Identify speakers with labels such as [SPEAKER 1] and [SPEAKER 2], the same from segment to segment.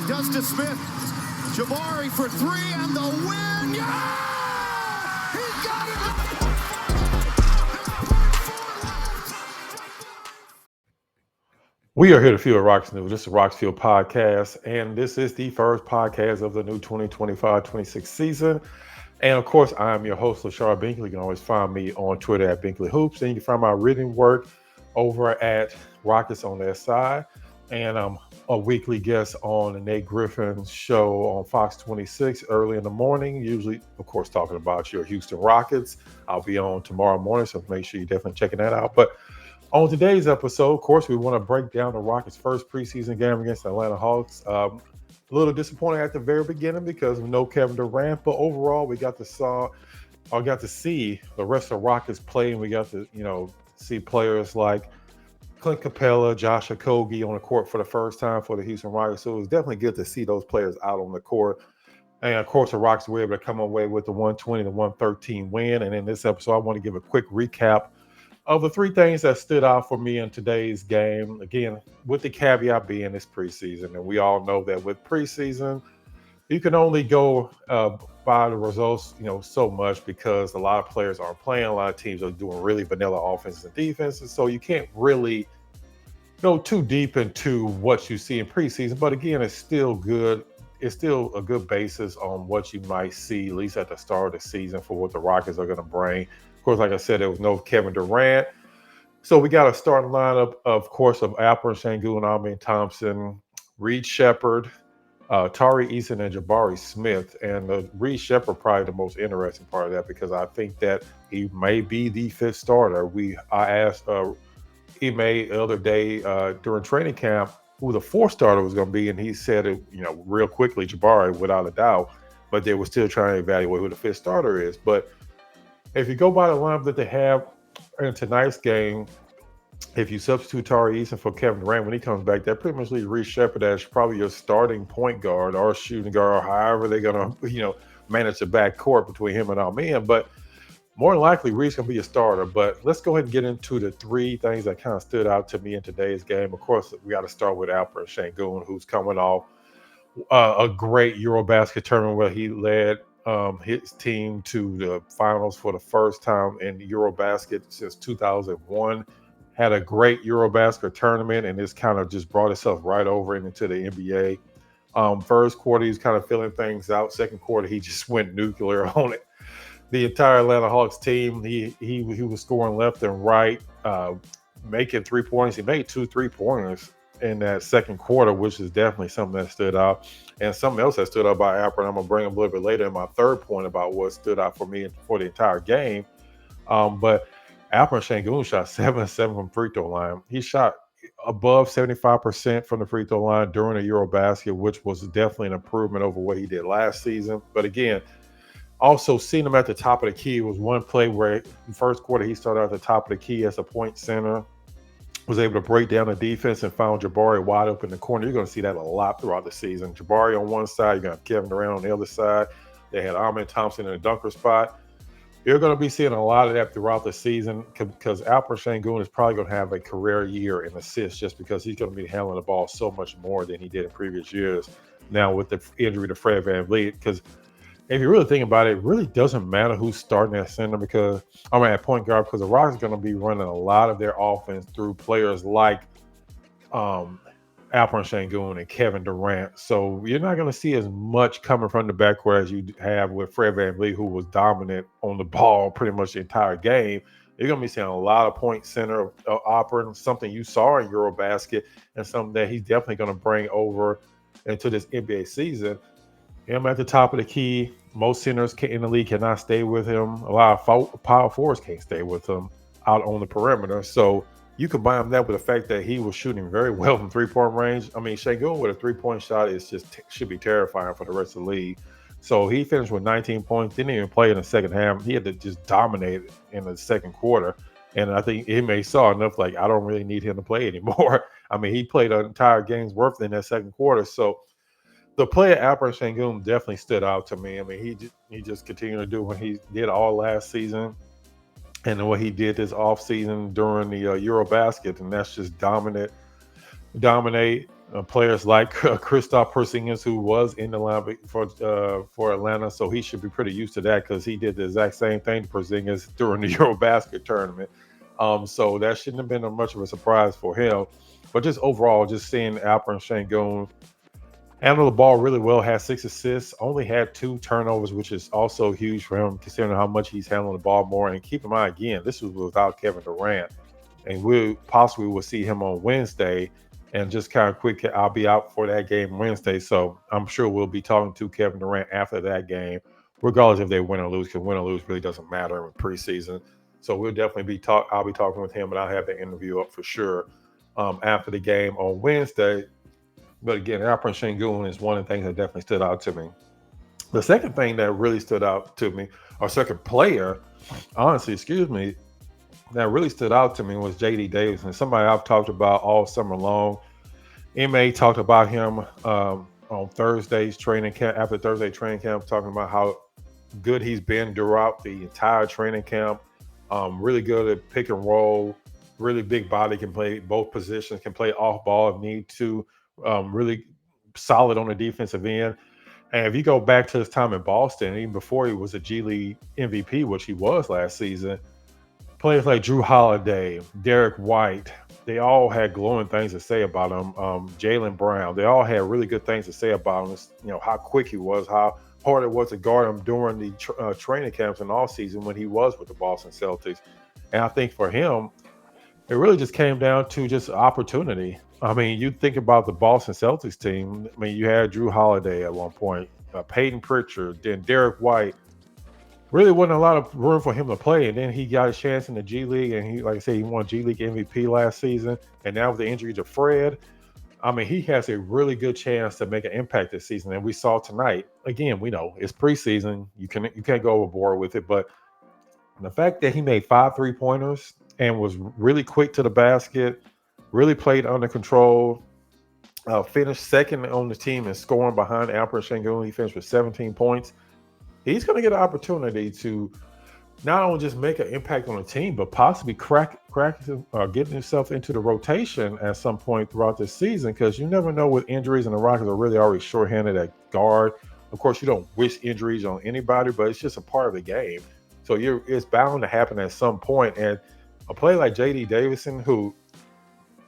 [SPEAKER 1] does to Smith. Jabari for three and the win. Yeah! He got it!
[SPEAKER 2] We are here to Field Rocks News. This is Rocks Field Podcast, and this is the first podcast of the new 2025-26 season. And of course, I'm your host, LaShar Binkley. You can always find me on Twitter at Binkley Hoops, and you can find my written work over at Rockets on Their Side. And I'm a weekly guest on the Nate Griffin's show on Fox 26 early in the morning, usually, of course, talking about your Houston Rockets. I'll be on tomorrow morning, so make sure you're definitely checking that out. But on today's episode, of course, we want to break down the Rockets' first preseason game against the Atlanta Hawks. A little disappointing at the very beginning because we know Kevin Durant, but overall, we got to see the rest of the Rockets play, and we got to, see players like Clint Capella, Josh Okogie on the court for the first time for the Houston Rockets. So it was definitely good to see those players out on the court. And of course, the Rockets were able to come away with the 120-113 win. And in this episode, I want to give a quick recap of the three things that stood out for me in today's game. Again, with the caveat being it's preseason. And we all know that with preseason, you can only go by the results, so much because a lot of players aren't playing. A lot of teams are doing really vanilla offenses and defenses. So you can't really go too deep into what you see in preseason. But again, it's still good. It's still a good basis on what you might see, at least at the start of the season, for what the Rockets are going to bring. Of course, like I said, there was no Kevin Durant. So we got a starting lineup, of course, of Alperen Sengun, amenthompson, Reed Sheppard, Tari Eason, and Jabari Smith. And Reed Sheppard probably the most interesting part of that because I think that he may be the fifth starter. I asked Ime the other day during training camp who the fourth starter was going to be, and he said it, real quickly, Jabari, without a doubt. But they were still trying to evaluate who the fifth starter is. But if you go by the lineup that they have in tonight's game, if you substitute Tari Eason for Kevin Durant when he comes back, that pretty much leaves Reed Sheppard as probably your starting point guard or shooting guard, or however they're going to, manage the backcourt between him and Amen. But more than likely, Reed's going to be a starter. But let's go ahead and get into the three things that kind of stood out to me in today's game. Of course, we got to start with Alperen Sengun, who's coming off a great Eurobasket tournament where he led his team to the finals for the first time in Eurobasket since 2001. Had a great Eurobasket tournament, and this kind of just brought itself right over into the NBA. First quarter, he's kind of filling things out. Second quarter, he just went nuclear on it. The entire Atlanta Hawks team, he was scoring left and right, making 3-pointers. He made 2 3-pointers in that second quarter, which is definitely something that stood out. And something else that stood out by Alperen, I'm going to bring him a little bit later in my third point about what stood out for me for the entire game. But Alperen Sengun shot 7-7 from free throw line. He shot above 75% from the free throw line during the Eurobasket, which was definitely an improvement over what he did last season. But again, also seeing him at the top of the key was one play where in the first quarter he started at the top of the key as a point center, was able to break down the defense and found Jabari wide open in the corner. You're going to see that a lot throughout the season. Jabari on one side, you're going to have Kevin Durant on the other side. They had amenthompson in the dunker spot. You're going to be seeing a lot of that throughout the season because Alperen Sengun is probably going to have a career year in assists just because he's going to be handling the ball so much more than he did in previous years. Now with the injury to Fred VanVleet, because if you really think about it, it really doesn't matter who's starting at center at point guard, because the Rockets are going to be running a lot of their offense through players like Alperen Sengun and Kevin Durant. So you're not going to see as much coming from the backcourt as you have with Fred VanVleet, who was dominant on the ball pretty much the entire game. You're going to be seeing a lot of point center operating, something you saw in Eurobasket and something that he's definitely going to bring over into this NBA season. Him at the top of the key. Most centers in the league cannot stay with him. A lot of power forwards can't stay with him out on the perimeter. So you combine that with the fact that he was shooting very well from three-point range. I mean, Sengun with a three-point shot should be terrifying for the rest of the league. So he finished with 19 points. Didn't even play in the second half. He had to just dominate in the second quarter. And I think he saw enough, like, I don't really need him to play anymore. I mean, he played an entire game's worth in that second quarter. So the play of Alperen Sengun definitely stood out to me. I mean, he just continued to do what he did all last season and what he did this offseason during the Eurobasket, and that's just dominate players like Kristaps Porzingis, who was in the line for Atlanta, so he should be pretty used to that because he did the exact same thing to Porzingis during the EuroBasket tournament. So that shouldn't have been much of a surprise for him. But just overall, just seeing Alperen Sengun handle the ball really well, had 6 assists, only had 2 turnovers, which is also huge for him considering how much he's handling the ball more. And keep in mind, again, this was without Kevin Durant, and we possibly will see him on Wednesday. And just kind of quick, I'll be out for that game Wednesday, so I'm sure we'll be talking to Kevin Durant after that game, regardless if they win or lose, because win or lose really doesn't matter in preseason. So we'll definitely I'll be talking with him, and I'll have the interview up for sure after the game on Wednesday. But again, Alperen Sengun is one of the things that definitely stood out to me. The second thing that really stood out to me, or second player, honestly, that really stood out to me was J.D. Davidson, somebody I've talked about all summer long. MA talked about him on Thursday's training camp, after Thursday training camp, talking about how good he's been throughout the entire training camp. Really good at pick and roll, really big body, can play both positions, can play off ball if need to, really solid on the defensive end. And if you go back to his time in Boston, even before he was a G League MVP, which he was last season, players like Drew Holiday, Derek White, they all had glowing things to say about him. Jaylen Brown, they all had really good things to say about him. How quick he was, how hard it was to guard him during the training camps and all season when he was with the Boston Celtics. And I think for him, it really just came down to just opportunity. I mean, you think about the Boston Celtics team. I mean, you had Drew Holiday at one point, Peyton Pritchard, then Derek White. Really wasn't a lot of room for him to play, and then he got a chance in the G League, and he, like I said, he won G League MVP last season, and now with the injury to Fred, I mean, he has a really good chance to make an impact this season, and we saw tonight. Again, we know it's preseason; you can't go overboard with it, but the fact that he made 5 3-pointers and was really quick to the basket, really played under control, finished second on the team in scoring behind Alperen Sengun. He finished with 17 points. He's going to get an opportunity to not only just make an impact on the team, but possibly getting himself into the rotation at some point throughout this season, because you never know with injuries, and the Rockets are really already shorthanded at guard. Of course, you don't wish injuries on anybody, but it's just a part of the game. So it's bound to happen at some point. And a player like J.D. Davidson, who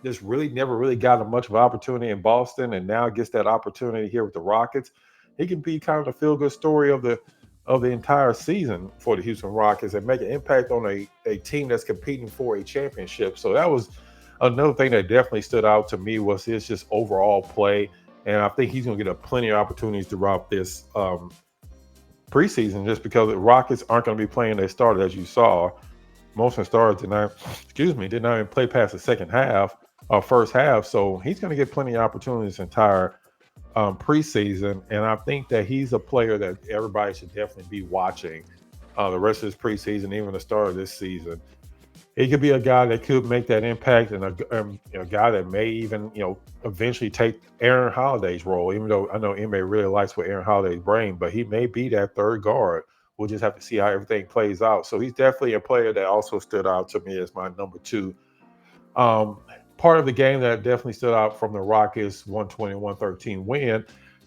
[SPEAKER 2] just really never really got much of an opportunity in Boston, and now gets that opportunity here with the Rockets, he can be kind of the feel-good story of the entire season for the Houston Rockets and make an impact on a team that's competing for a championship. So that was another thing that definitely stood out to me, was his just overall play. And I think he's going to get plenty of opportunities throughout this preseason, just because the Rockets aren't going to be playing their starters, as you saw. Most of the starters did not even play past the first half. So he's going to get plenty of opportunities this entire preseason, and I think that he's a player that everybody should definitely be watching the rest of this preseason, even the start of this season. He could be a guy that could make that impact, and a guy that may even eventually take Aaron Holiday's role. Even though I know NBA really likes what Aaron Holiday's bringing, but he may be that third guard. We'll just have to see how everything plays out. So he's definitely a player that also stood out to me as my number 2. Part of the game that definitely stood out from the Rockets 120-113 win.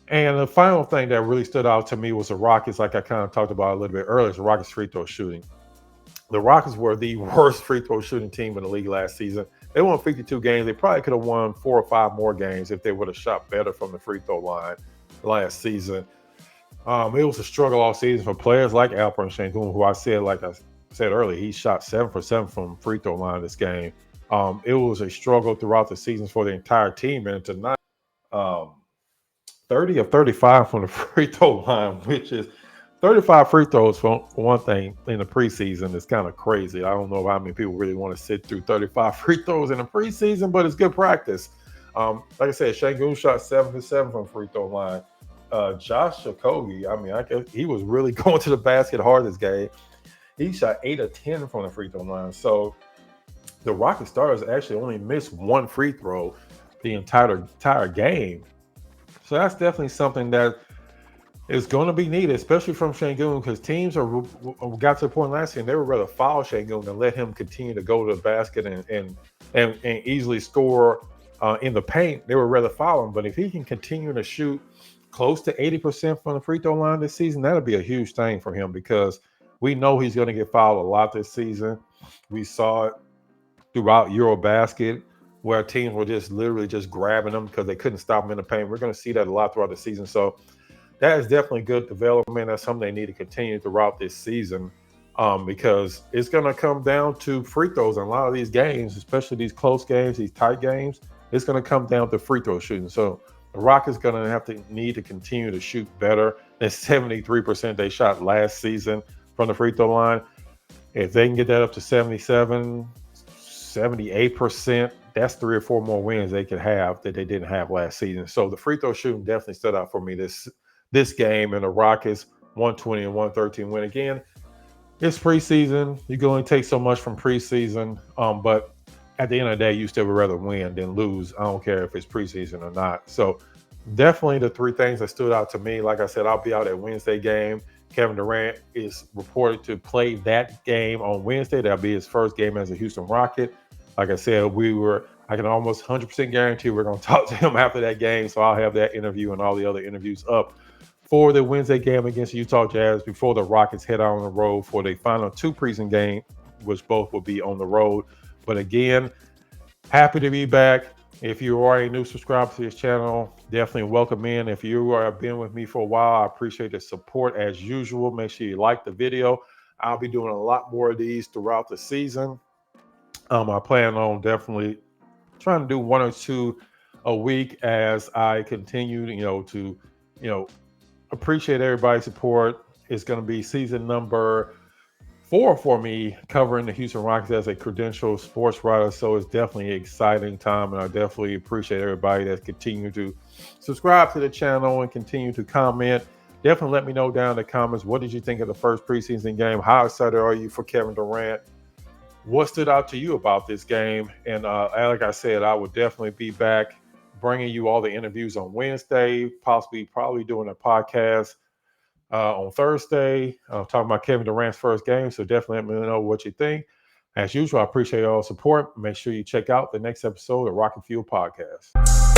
[SPEAKER 2] And the final thing that really stood out to me was the Rockets, like I kind of talked about a little bit earlier, is the Rockets free throw shooting. The Rockets were the worst free throw shooting team in the league last season. They won 52 games. They probably could have won 4 or 5 more games if they would have shot better from the free throw line last season. It was a struggle all season for players like Alperen Sengun, who I said earlier, he shot 7 for 7 from free throw line this game. It was a struggle throughout the season for the entire team, and tonight, 30 of 35 from the free throw line, which is 35 free throws for one thing in the preseason. Is kind of crazy. I don't know how many people really want to sit through 35 free throws in the preseason, but it's good practice. Like I said, Sengun shot 7 for 7 from free throw line. Josh Okogie, he was really going to the basket hard this game. He shot 8 of 10 from the free throw line. So the Rocket Stars actually only missed 1 free throw the entire game. So that's definitely something that is going to be needed, especially from Sengun, because teams got to the point last year and they would rather foul Sengun than let him continue to go to the basket and easily score in the paint, they would rather foul him. But if he can continue to shoot close to 80% from the free throw line this season, that'll be a huge thing for him, because we know he's going to get fouled a lot this season. We saw it throughout Eurobasket, where teams were just literally just grabbing them because they couldn't stop him in the paint. We're going to see that a lot throughout the season. So that is definitely good development. That's something they need to continue throughout this season, because it's going to come down to free throws in a lot of these games, especially these close games, these tight games. It's going to come down to free throw shooting. So the Rockets going to need to continue to shoot better than 73% they shot last season from the free throw line. If they can get that up to 77, 78%, that's 3 or 4 more wins they could have that they didn't have last season. So the free throw shooting definitely stood out for me this game, and the Rockets 120 and 113 win. Again, it's preseason. You can only take so much from preseason, but at the end of the day, you still would rather win than lose. I don't care if it's preseason or not. So definitely the 3 things that stood out to me. Like I said, I'll be out at Wednesday game. Kevin Durant is reported to play that game on Wednesday. That'll be his first game as a Houston Rocket. Like I said, I can almost 100% guarantee we're going to talk to him after that game. So I'll have that interview and all the other interviews up for the Wednesday game against Utah Jazz before the Rockets head out on the road for the final 2 preseason games, which both will be on the road. But again, happy to be back. If you are a new subscriber to this channel, definitely welcome in. If you have been with me for a while, I appreciate the support as usual. Make sure you like the video. I'll be doing a lot more of these throughout the season. I plan on definitely trying to do 1 or 2 a week as I continue, to appreciate everybody's support. It's going to be season number 4 for me covering the Houston Rockets as a credentialed sports writer. So it's definitely an exciting time, and I definitely appreciate everybody that's continued to subscribe to the channel and continue to comment. Definitely let me know down in the comments, what did you think of the first preseason game? How excited are you for Kevin Durant? What stood out to you about this game? And like I said, I will definitely be back bringing you all the interviews on Wednesday, probably doing a podcast on Thursday, talking about Kevin Durant's first game. So definitely let me know what you think. As usual, I appreciate all the support. Make sure you check out the next episode of Rocket Fuel Podcast.